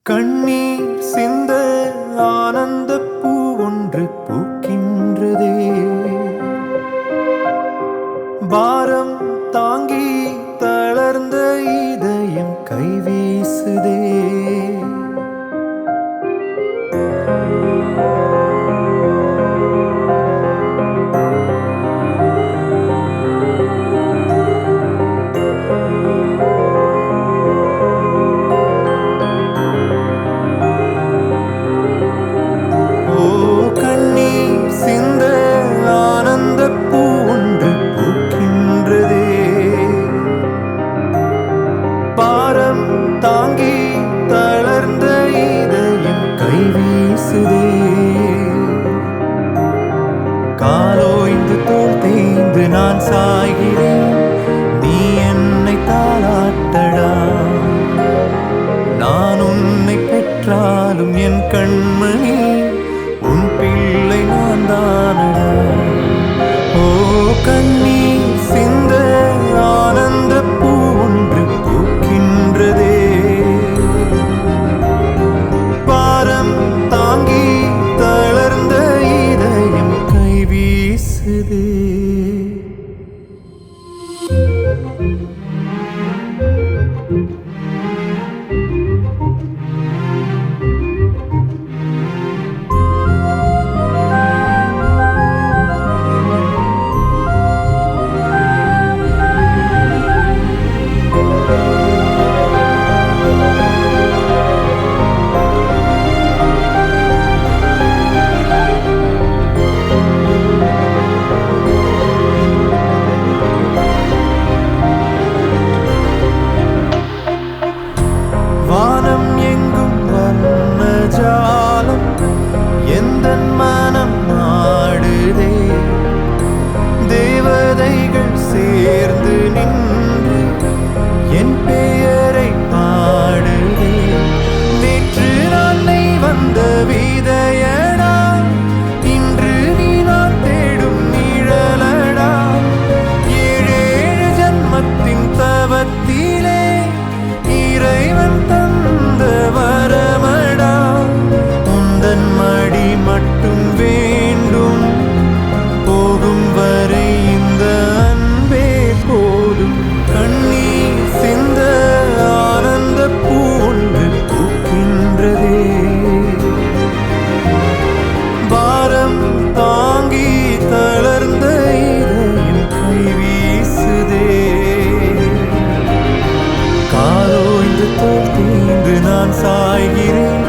கண்ணீர் சிந்த ஆனந்த பூ ஒன்று பூக்கின்றதே. பாரம் தாங்கி தளர்ந்த இதயம் கைவீசுதே. பாரம் தாங்கி தளர்ந்த இதயம் கைவீசுதே. காலோய்ந்து தோள் தேய்ந்து நான் சாய்கிறேன், நீ என்னை தாளாட்டடா. நான் உன்னை பெற்றாலும் என் கண்மணி உன் பிள்ளை நான் தானடா. ஓ கண்ணீர் சிந்த ஆனந்த பூ ஒன்று பூக்கின்றதே. பாரம் தாங்கி தளர்ந்த இதயம் கைவீசுதே. வானம் எங்கும் வர்ணஜாலம் எந்தன் மனம் நாடுதே. தேவதைகள் சேர்ந்து நின்று என் பெயரை பாடுதே. நேற்று நாளை வந்த விதையடா, இன்று நீ நான் தேடும் நிழலடா. ஏழேழு ஜன்மத்தின் தவத்திலே இறைவன் தந்த வரமடா. உந்தன் மடி மட்டும் வேண்டும், போகும் வரை இந்த அன்பே போதும். கண்ணீர் சிந்த ஆனந்த பூ ஒன்று பூக்கின்றதே. பாரம் தாங்கி தளர்ந்த இதயம் கைவீசுதே. காலோய்ந்து தோள் தீந்து நான் சாய்கிறேன்,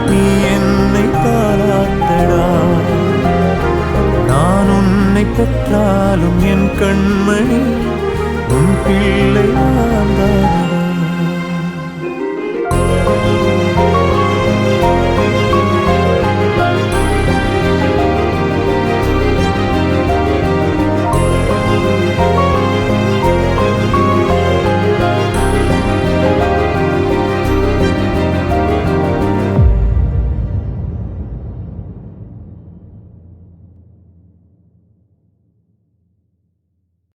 நீ என்னை தாளாட்டடா. நான் உன்னை பெற்றாலும் என் கண்மணி உன் பிள்ளை நான் தானடா.